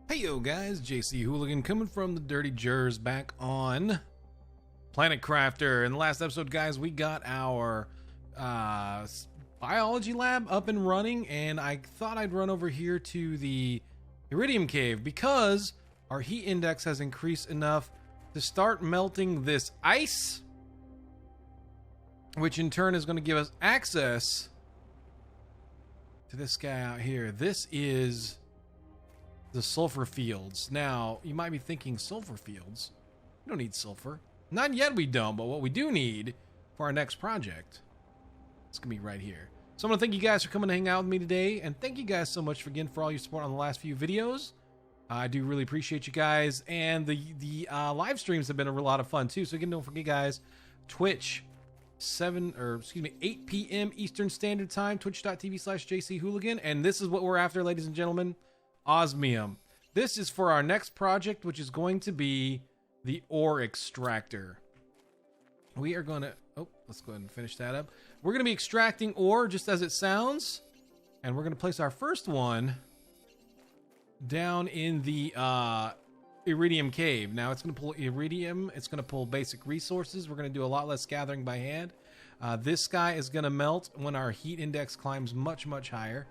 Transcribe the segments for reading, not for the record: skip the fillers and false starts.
Hey yo guys, JC Hooligan coming from the Dirty Jers back on Planet Crafter. In the last episode, guys, we got our biology lab up and running, and I thought I'd run over here to the Iridium cave because our heat index has increased enough to start melting this ice, which in turn is going to give us access to this guy out here. This is the sulfur fields. Now, you might be thinking, sulfur fields? We don't need sulfur. Not yet we don't, but what we do need for our next project, it's going to be right here. So I'm going to thank you guys for coming to hang out with me today, and thank you guys so much again for all your support on the last few videos. I do really appreciate you guys, and the live streams have been a lot of fun too. So again, don't forget, guys, Twitch, 8 p.m. Eastern Standard Time, twitch.tv/JCHooligan, and this is what we're after, ladies and gentlemen. Osmium. This is for our next project, which is going to be the Ore Extractor. We are going to... Oh, let's go ahead and finish that up. We're going to be extracting ore just as it sounds. And we're going to place our first one down in the Iridium cave. Now, it's going to pull Iridium. It's going to pull basic resources. We're going to do a lot less gathering by hand. This guy is going to melt when our heat index climbs much, much higher.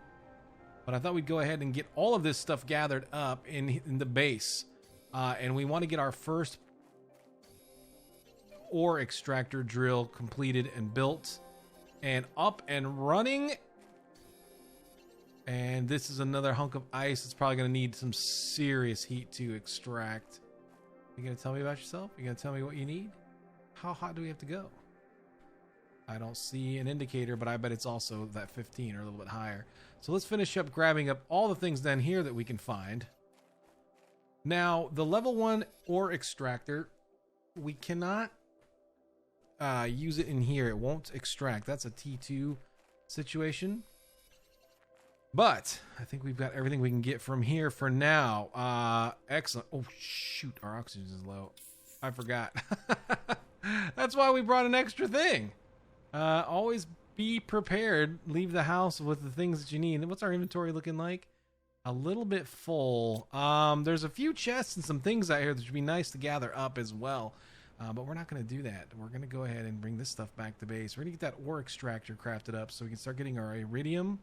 But I thought we'd go ahead and get all of this stuff gathered up in the base. And we want to get our first ore extractor drill completed and built and up and running. And this is another hunk of ice. It's probably going to need some serious heat to extract. You going to tell me about yourself? You going to tell me what you need? How hot do we have to go? I don't see an indicator, but I bet it's also that 15 or a little bit higher. So let's finish up grabbing up all the things down here that we can find. Now, the level 1 ore extractor, we cannot use it in here. It won't extract. That's a T2 situation. But I think we've got everything we can get from here for now. Excellent. Oh, shoot. Our oxygen is low. I forgot. That's why we brought an extra thing. Always be prepared. Leave the house with the things that you need. And what's our inventory looking like? A little bit full. There's a few chests and some things out here that would be nice to gather up as well. But we're not going to do that. We're going to go ahead and bring this stuff back to base. We're going to get that ore extractor crafted up so we can start getting our iridium.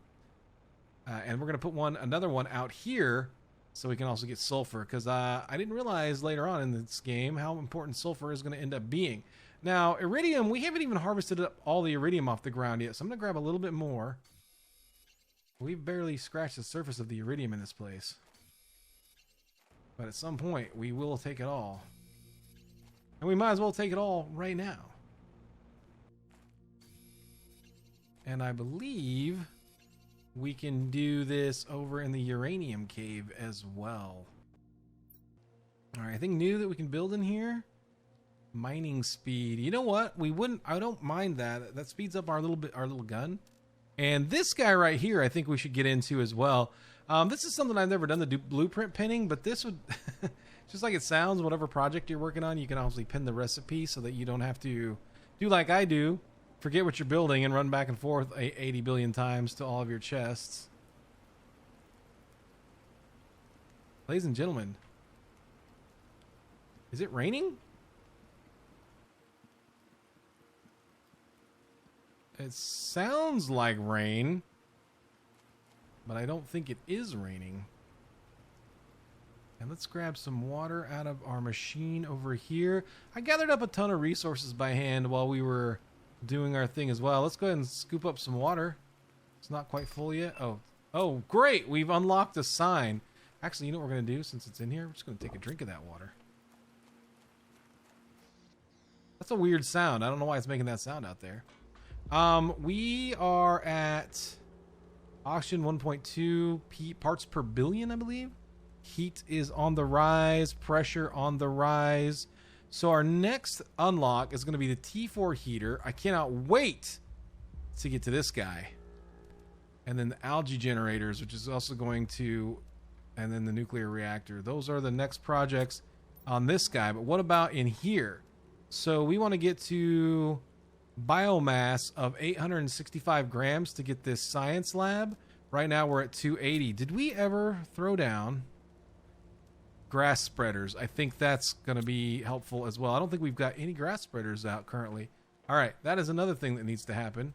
And we're going to put another one out here so we can also get sulfur. Because I didn't realize later on in this game how important sulfur is going to end up being. Now, iridium, we haven't even harvested up all the iridium off the ground yet, so I'm going to grab a little bit more. We've barely scratched the surface of the iridium in this place. But at some point, we will take it all. And we might as well take it all right now. And I believe we can do this over in the uranium cave as well. Alright, anything new that we can build in here? Mining speed. You know what? I don't mind that. That speeds up our little gun. And this guy right here, I think we should get into as well. This is something I've never done, the blueprint pinning, but this would, just like it sounds, whatever project you're working on, you can obviously pin the recipe so that you don't have to do like I do, forget what you're building and run back and forth 80 billion times to all of your chests. Ladies and gentlemen, is it raining? It sounds like rain, but I don't think it is raining. And let's grab some water out of our machine over here. I gathered up a ton of resources by hand while we were doing our thing as well. Let's go ahead and scoop up some water. It's not quite full yet. Oh, great. We've unlocked a sign. Actually, you know what we're going to do since it's in here? We're just going to take a drink of that water. That's a weird sound. I don't know why it's making that sound out there. We are at oxygen 1.2 parts per billion, I believe. Heat is on the rise, pressure on the rise. So our next unlock is going to be the T4 heater. I cannot wait to get to this guy. And then the algae generators, which is also going to, and then the nuclear reactor. Those are the next projects on this guy. But what about in here? So we want to get to biomass of 865 grams to get this science lab. Right now we're at 280. Did we ever throw down grass spreaders. I think that's going to be helpful as well. I don't think we've got any grass spreaders out currently. All right, that is another thing that needs to happen.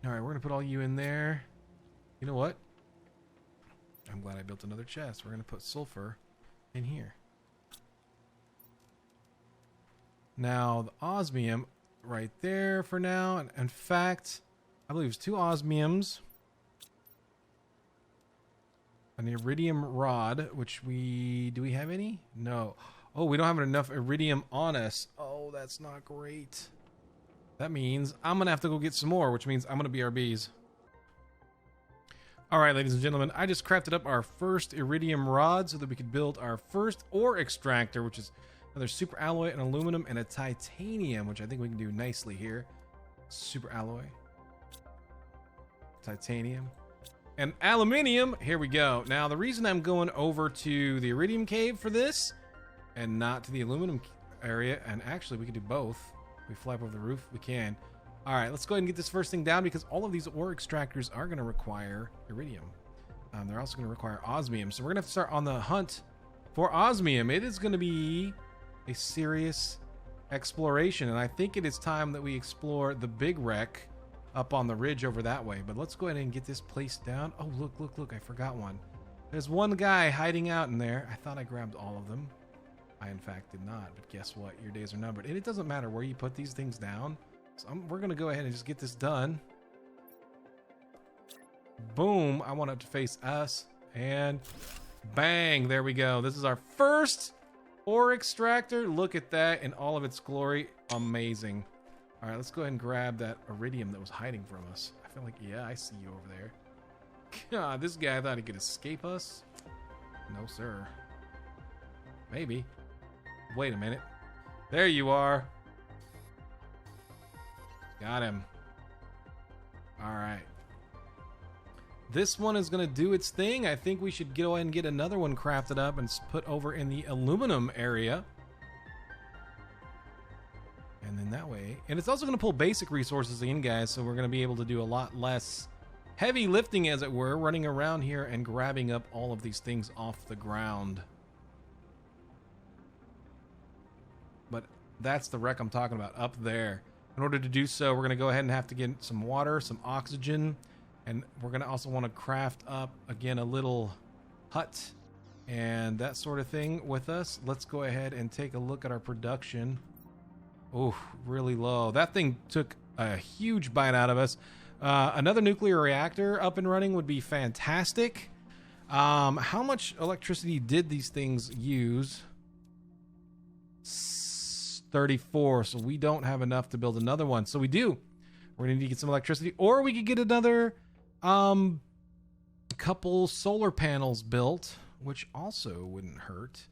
All right, we're going to put all you in there. You know what? I'm glad I built another chest. We're going to put sulfur in here. Now, the osmium right there for now. And in fact, I believe it's 2 osmiums. An iridium rod, which do we have any? No. Oh, we don't have enough iridium on us. Oh, that's not great. That means I'm going to have to go get some more, which means I'm going to BRBs. All right, ladies and gentlemen, I just crafted up our first iridium rod so that we could build our first ore extractor, which is another super alloy, an aluminum, and a titanium, which I think we can do nicely here. Super alloy, titanium, and aluminium. Here we go. Now, the reason I'm going over to the iridium cave for this and not to the aluminum area, and actually we could do both. We fly up over the roof, we can. All right, let's go ahead and get this first thing down because all of these ore extractors are going to require iridium. They're also going to require osmium. So we're going to have to start on the hunt for osmium. It is going to be a serious exploration, and I think it is time that we explore the big wreck up on the ridge over that way. But let's go ahead and get this place down. Oh, look, I forgot one. There's one guy hiding out in there. I thought I grabbed all of them. I, in fact, did not, but guess what? Your days are numbered. And it doesn't matter where you put these things down. So we're going to go ahead and just get this done. Boom. I want it to face us. And bang. There we go. This is our first ore extractor. Look at that in all of its glory. Amazing. All right, let's go ahead and grab that iridium that was hiding from us. I feel like, yeah, I see you over there. God, this guy thought he could escape us. No, sir. Maybe. Wait a minute. There you are. Got him. All right. This one is going to do its thing. I think we should go ahead and get another one crafted up and put over in the aluminum area. And then that way. And it's also going to pull basic resources in, guys. So we're going to be able to do a lot less heavy lifting, as it were, running around here and grabbing up all of these things off the ground. But that's the wreck I'm talking about up there. In order to do so, we're going to go ahead and have to get some water, some oxygen, and we're going to also want to craft up, again, a little hut and that sort of thing with us. Let's go ahead and take a look at our production. Oh, really low. That thing took a huge bite out of us. Another nuclear reactor up and running would be fantastic. How much electricity did these things use? 34, so we don't have enough to build another one. So we do. We're gonna need to get some electricity, or we could get another couple solar panels built, which also wouldn't hurt.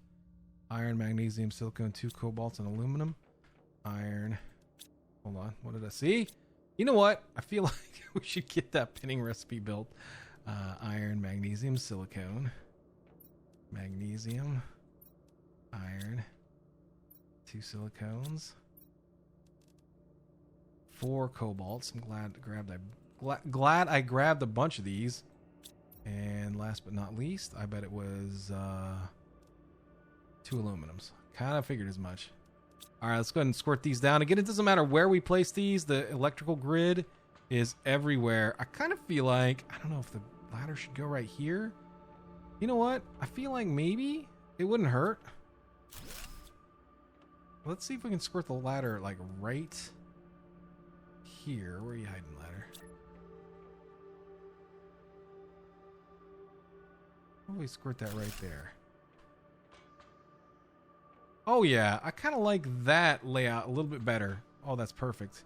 Iron, magnesium, silicon, 2 cobalts, and aluminum. Iron. Hold on, what did I see? You know what? I feel like we should get that pinning recipe built. Iron, magnesium, silicone, magnesium, iron, 2 silicones, 4 cobalts. I'm glad I grabbed a bunch of these. And last but not least, I bet it was 2 aluminums. Kind of figured as much. All right, let's go ahead and squirt these down. Again, it doesn't matter where we place these. The electrical grid is everywhere. I kind of feel like, I don't know if the ladder should go right here. You know what? I feel like maybe it wouldn't hurt. Let's see if we can squirt the ladder like right here. Where are you hiding, ladder? Why don't we squirt that right there? Oh yeah, I kind of like that layout a little bit better. Oh, that's perfect.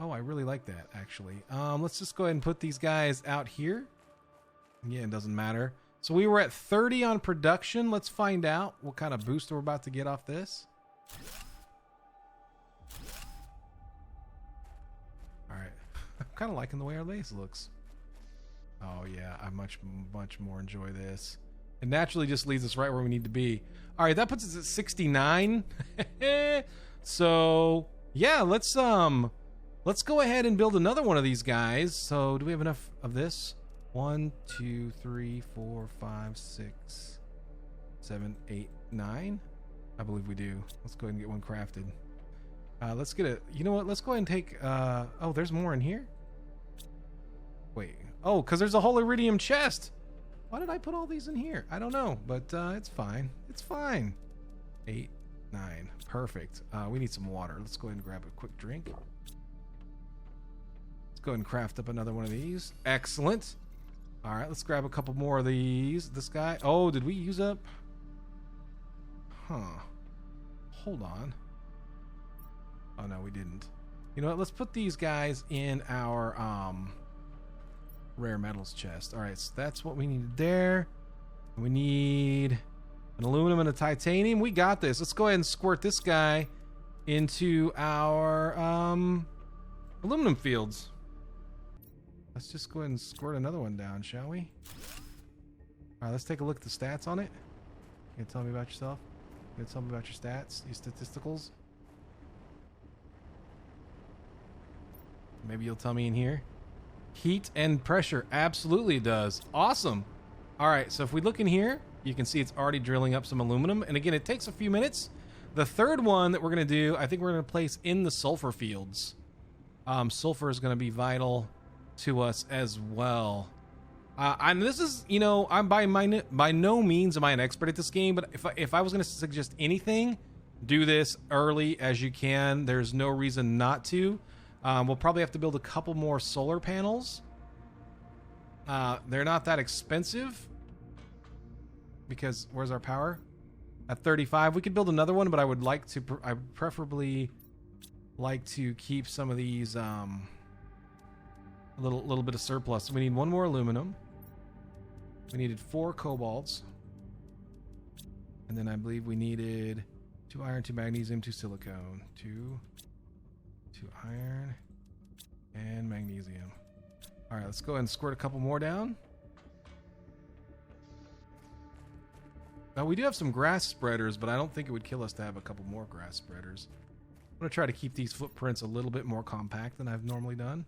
Oh, I really like that, actually. Let's just go ahead and put these guys out here. Yeah, it doesn't matter. So we were at 30 on production. Let's find out what kind of boost we're about to get off this. All right. I'm kind of liking the way our base looks. Oh yeah, I much more enjoy this. It naturally just leads us right where we need to be. All right, that puts us at 69. So yeah, let's go ahead and build another one of these guys. So do we have enough of this? 1, 2, 3, 4, 5, 6, 7, 8, 9. I believe we do. Let's go ahead and get one crafted. Let's get a... You know what? Let's go ahead and take... oh, there's more in here? Wait. Oh, because there's a whole Iridium chest. Why did I put all these in here? I don't know, but it's fine. It's fine. 8, 9. Perfect. We need some water. Let's go ahead and grab a quick drink. Let's go ahead and craft up another one of these. Excellent. All right, let's grab a couple more of these. This guy. Oh, did we use up? Huh. Hold on. Oh, no, we didn't. You know what? Let's put these guys in our rare metals chest. All right, so that's what we needed there. We need an aluminum and a titanium. We got this. Let's go ahead and squirt this guy into our aluminum fields. Let's just go ahead and squirt another one down, shall we? All right, let's take a look at the stats on it. You gonna tell me about yourself? You gonna tell me about your stats, your statisticals? Maybe you'll tell me in here. Heat and pressure. Absolutely it does. Awesome. All right, so if we look in here, you can see it's already drilling up some aluminum. And again, it takes a few minutes. The third one that we're going to do, I think we're going to place in the sulfur fields. Sulfur is going to be vital to us as well. And this is, you know, I'm by no means am I an expert at this game, but if I was going to suggest anything, do this early as you can. There's no reason not to. We'll probably have to build a couple more solar panels. They're not that expensive because where's our power? At 35. We could build another one, but I would like to, I preferably like to keep some of these a little bit of surplus. We need one more aluminum. We needed 4 cobalts. And then I believe we needed 2 iron, 2 magnesium, 2 silicone, 2 iron and magnesium. All right, let's go ahead and squirt a couple more down. Now we do have some grass spreaders, but I don't think it would kill us to have a couple more grass spreaders. I'm gonna try to keep these footprints a little bit more compact than I've normally done.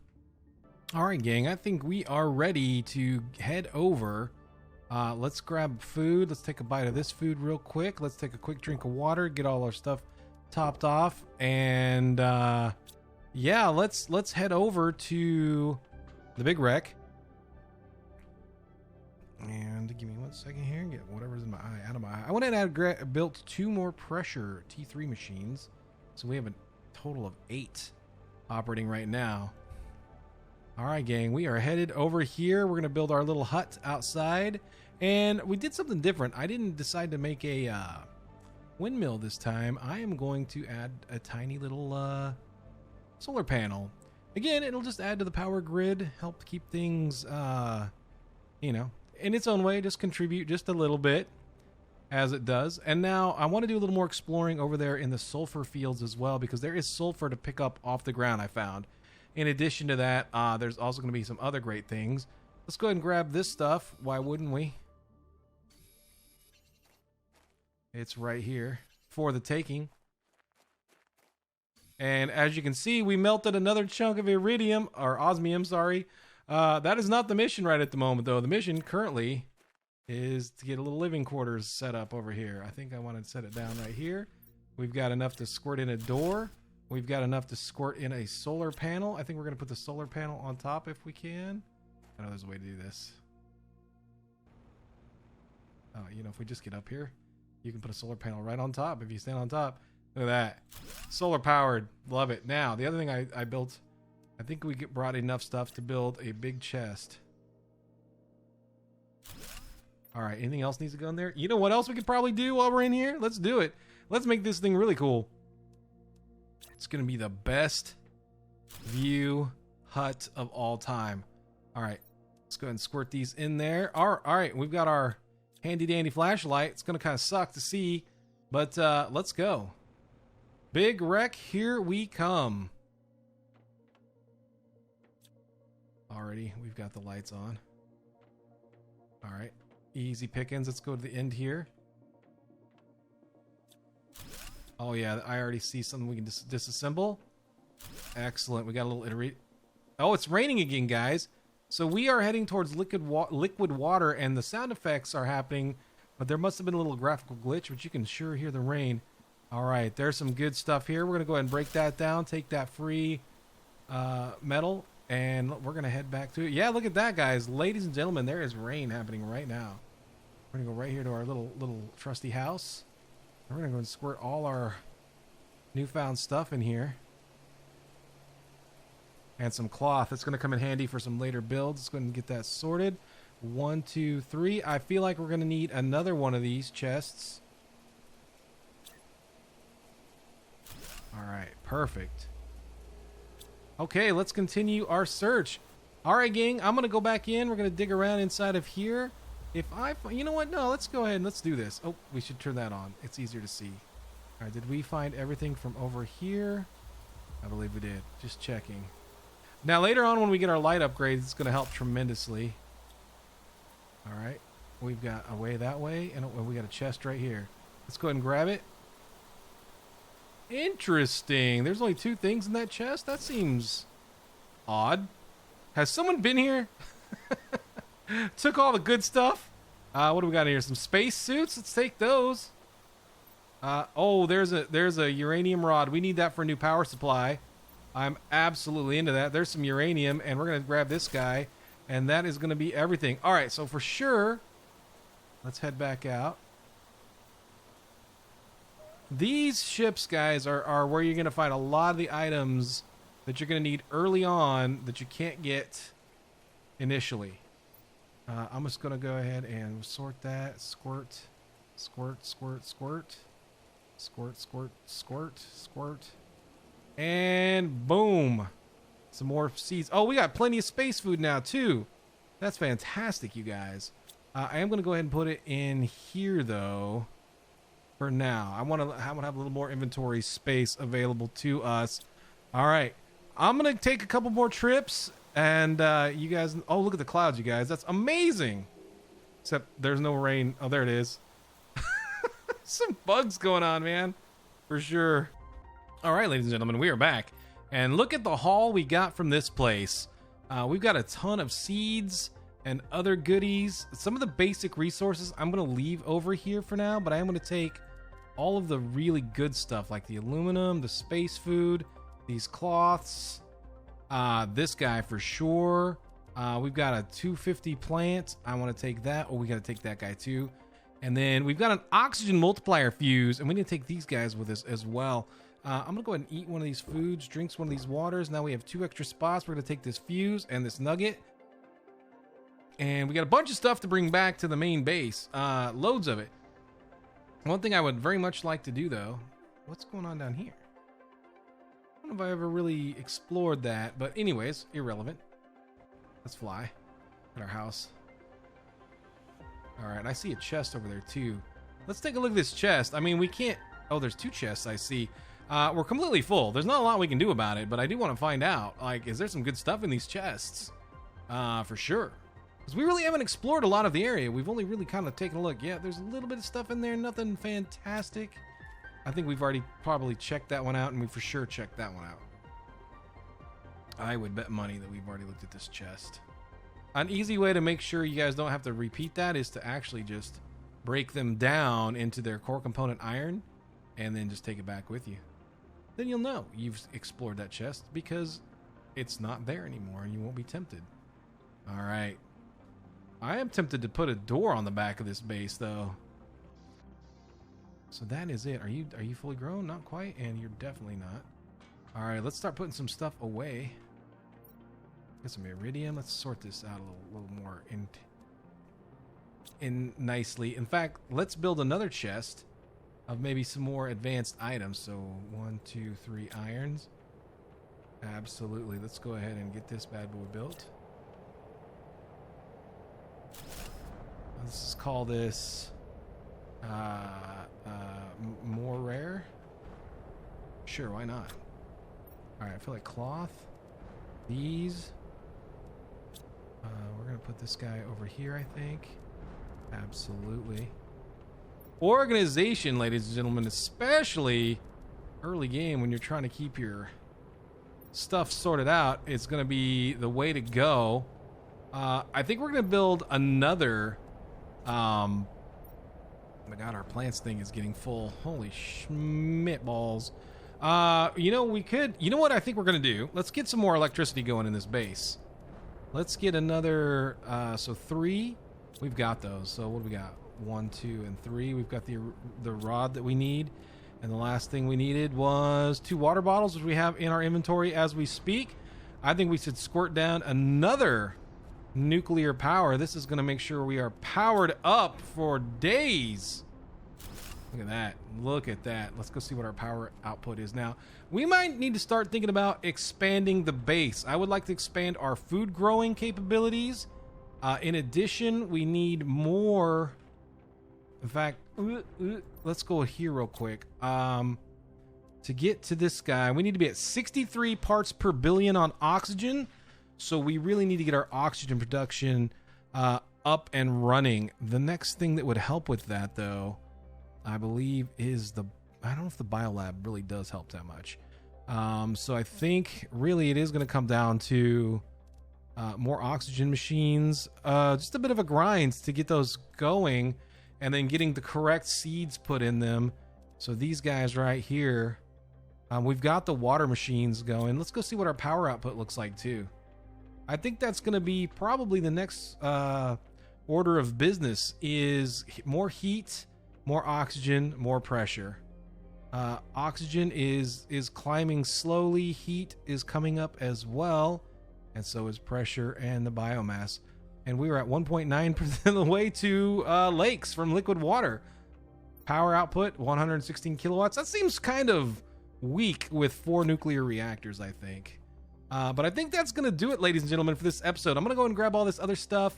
All right, gang, I think we are ready to head over. Let's grab food. Let's take a bite of this food real quick. Let's take a quick drink of water, get all our stuff topped off, and yeah, let's head over to the big wreck. And give me 1 second here and get whatever's in my eye out of my eye. I went ahead and built 2 more pressure T3 machines, so we have a total of 8 operating right now. All right, gang, we are headed over here. We're gonna build our little hut outside, and we did something different. I didn't decide to make a windmill this time. I am going to add a tiny little solar panel. Again, it'll just add to the power grid, help keep things, you know, in its own way, just contribute just a little bit as it does. And now I want to do a little more exploring over there in the sulfur fields as well, because there is sulfur to pick up off the ground, I found. In addition to that, there's also going to be some other great things. Let's go ahead and grab this stuff. Why wouldn't we? It's right here for the taking. And as you can see, we melted another chunk of iridium, or osmium, sorry. That is not the mission right at the moment, though. The mission currently is to get a little living quarters set up over here. I think I want to set it down right here. We've got enough to squirt in a door. We've got enough to squirt in a solar panel. I think we're going to put the solar panel on top if we can. I know there's a way to do this. You know, if we just get up here, you can put a solar panel right on top if you stand on top. Look at that. Solar powered. Love it. Now, the other thing I built, I think we brought enough stuff to build a big chest. All right. Anything else needs to go in there? You know what else we could probably do while we're in here? Let's do it. Let's make this thing really cool. It's going to be the best view hut of all time. All right. Let's go ahead and squirt these in there. All right. We've got our handy dandy flashlight. It's going to kind of suck to see, but let's go. Big wreck, here we come. Already, we've got the lights on. All right, easy pickings. Let's go to the end here. Oh yeah, I already see something we can disassemble. Excellent, we got a little iterate. Oh, it's raining again, guys. So we are heading towards liquid water, and the sound effects are happening But there must have been a little graphical glitch, but you can sure hear the rain. All right, there's some good stuff here. We're going to go ahead and break that down, take that free metal, and we're going to head back to it. Yeah, look at that, guys. Ladies and gentlemen, there is rain happening right now. We're going to go right here to our little trusty house. We're going to go and squirt all our newfound stuff in here. And some cloth. It's going to come in handy for some later builds. Let's go ahead and get that sorted. 1, 2, 3. I feel like we're going to need another one of these chests. All right, perfect. Okay, let's continue our search. All right, gang, I'm going to go back in. We're going to dig around inside of here. You know what? No, let's go ahead and let's do this. Oh, we should turn that on. It's easier to see. All right, did we find everything from over here? I believe we did. Just checking. Now, later on when we get our light upgrades, it's going to help tremendously. All right, we've got a way that way, and we got a chest right here. Let's go ahead and grab it. Interesting. There's only 2 things in that chest? That seems odd. Has someone been here? Took all the good stuff? What do we got here? Some space suits? Let's take those. Oh, there's a uranium rod. We need that for a new power supply. I'm absolutely into that. There's some uranium, and we're going to grab this guy, and that is going to be everything. All right, so for sure, let's head back out. These ships, guys, are where you're going to find a lot of the items that you're going to need early on that you can't get initially. I'm just going to go ahead and sort that. Squirt, squirt, squirt, squirt. Squirt, squirt, squirt, squirt. And boom. Some more seeds. Oh, we got plenty of space food now, too. That's fantastic, you guys. I am going to go ahead and put it in here, though, for now. I want to have a little more inventory space available to us. All right. I'm going to take a couple more trips, and you guys... Oh, look at the clouds, you guys. That's amazing. Except there's no rain. Oh, there it is. Some bugs going on, man. For sure. All right, ladies and gentlemen, we are back. And look at the haul we got from this place. We've got a ton of seeds and other goodies. Some of the basic resources I'm going to leave over here for now, but I am going to take all of the really good stuff like the aluminum, the space food, these cloths, this guy for sure. We've got a 250 plant. I want to take that. Oh, we got to take that guy too. And then we've got an oxygen multiplier fuse, and we need to take these guys with us as well. I'm going to go ahead and eat one of these foods, drinks one of these waters. Now we have 2 extra spots. We're going to take this fuse and this nugget. And we got a bunch of stuff to bring back to the main base. Loads of it. One thing I would very much like to do, though, what's going on down here? I don't know if I ever really explored that, but anyways, irrelevant. Let's fly at our house. All right, I see a chest over there, too. Let's take a look at this chest. I mean, we can't... Oh, there's 2 chests, I see. We're completely full. There's not a lot we can do about it, but I do want to find out, like, is there some good stuff in these chests? For sure. Because we really haven't explored a lot of the area. We've only really kind of taken a look. Yeah, there's a little bit of stuff in there. Nothing fantastic. I think we've already probably checked that one out, and we for sure checked that one out. I would bet money that we've already looked at this chest. An easy way to make sure you guys don't have to repeat that is to actually just break them down into their core component iron and then just take it back with you. Then you'll know you've explored that chest because it's not there anymore and you won't be tempted. All right. I am tempted to put a door on the back of this base, though. So that is it. Are you fully grown? Not quite, and you're definitely not. All right, let's start putting some stuff away. Get some iridium. Let's sort this out a little more in nicely. In fact, let's build another chest of maybe some more advanced items. So 1, 2, 3 irons. Absolutely. Let's go ahead and get this bad boy built. Let's call this more rare. Sure, why not? All right, I feel like cloth. These. We're gonna put this guy over here, I think. Absolutely. Organization, ladies and gentlemen, especially early game when you're trying to keep your stuff sorted out, it's gonna be the way to go. I think we're gonna build another Oh my god, our plants thing is getting full. Holy schmidt balls. You know, you know what I think we're gonna do? Let's get some more electricity going in this base. Let's get another, so 3. We've got those. So what do we got? 1, 2, and 3. We've got the rod that we need. And the last thing we needed was 2 water bottles, which we have in our inventory as we speak. I think we should squirt down another nuclear power. This is going to make sure we are powered up for days. Look at that. Look at that. Let's go see what our power output is now. We might need to start thinking about expanding the base. I would like to expand our food growing capabilities. In addition, we need more. In fact, let's go here real quick. To get to this guy, we need to be at 63 parts per billion on oxygen. So we really need to get our oxygen production up and running. The next thing that would help with that, though, I believe is I don't know if the biolab really does help that much. So I think really it is going to come down to more oxygen machines, just a bit of a grind to get those going, and then getting the correct seeds put in them. So these guys right here, we've got the water machines going. Let's go see what our power output looks like too. I think that's going to be probably the next order of business is more heat, more oxygen, more pressure. Oxygen is climbing slowly. Heat is coming up as well. And so is pressure and the biomass. And we were at 1.9% of the way to lakes from liquid water. Power output, 116 kilowatts. That seems kind of weak with 4 nuclear reactors, I think. But I think that's going to do it, ladies and gentlemen, for this episode. I'm going to go and grab all this other stuff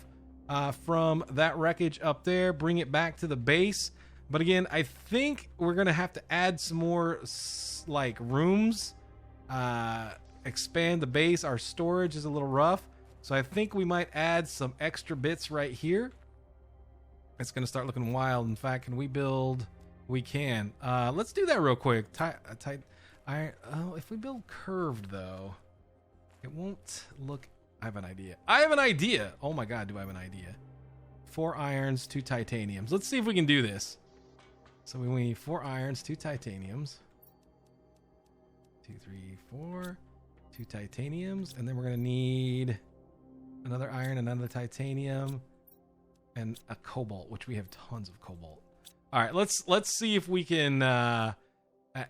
from that wreckage up there, bring it back to the base. But again, I think we're going to have to add some more like rooms, expand the base. Our storage is a little rough. So I think we might add some extra bits right here. It's going to start looking wild. In fact, can we build? We can. Let's do that real quick. If we build curved, though, it won't look... I have an idea. Oh my god, do I have an idea. 4 irons, 2 titaniums. Let's see if we can do this. So we need 4 irons, 2 titaniums. 2, 3, 4. 2 titaniums. And then we're going to need another iron, another titanium, and a cobalt, which we have tons of cobalt. All right, let's see if we can add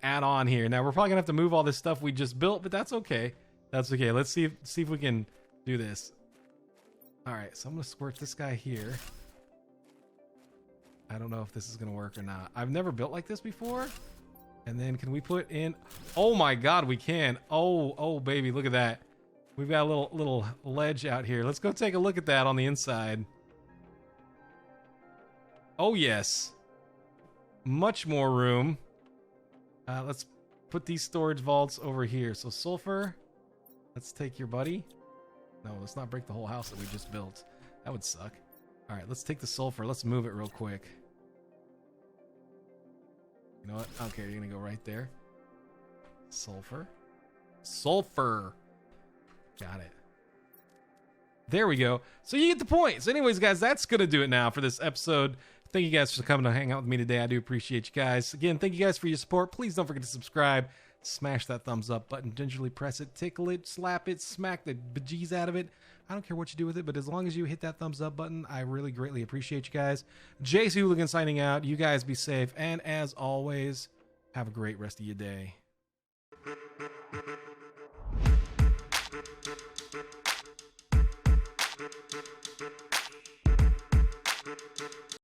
on here. Now, we're probably going to have to move all this stuff we just built, but that's okay. That's okay. Let's see if we can do this. All right, so I'm going to squirt this guy here. I don't know if this is going to work or not. I've never built like this before. And then can we put in... Oh my god, we can. Oh baby, look at that. We've got a little ledge out here. Let's go take a look at that on the inside. Oh yes. Much more room. Let's put these storage vaults over here. So sulfur, let's take your buddy. No, let's not break the whole house that we just built. That would suck. All right, let's take the sulfur. Let's move it real quick. You know what? Okay, you're gonna go right there. Sulfur. Sulfur. Got it. There we go. So you get the point. So anyways, guys, that's gonna do it now for this episode. Thank you guys for coming to hang out with me today. I do appreciate you guys. Again, thank you guys for your support. Please don't forget to subscribe. Smash that thumbs up button. Gingerly press it, tickle it, slap it, smack the bejeez out of it. I don't care what you do with it, but as long as you hit that thumbs up button, I really greatly appreciate you guys. JC Hooligan signing out. You guys be safe. And as always, have a great rest of your day.